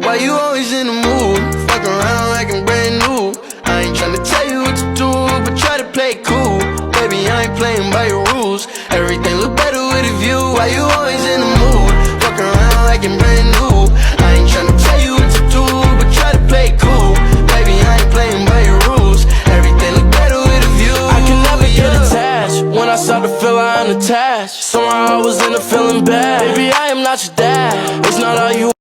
Why you always in the mood? Fuck around like I'm brand new. I ain't tryna tell you what to do, but try to play it cool. Baby, I ain't playing by your rules. Everything look better with a view. Why you always in the mood? Fuck around like I'm brand new. I ain't tryna tell you what to do, but try to play it cool. Baby, I ain't playing by your rules. Everything look better with a view. I can never get attached. When I start to feel I'm unattached, somehow I was in a feeling bad. Baby, I am not your dad. It's not all you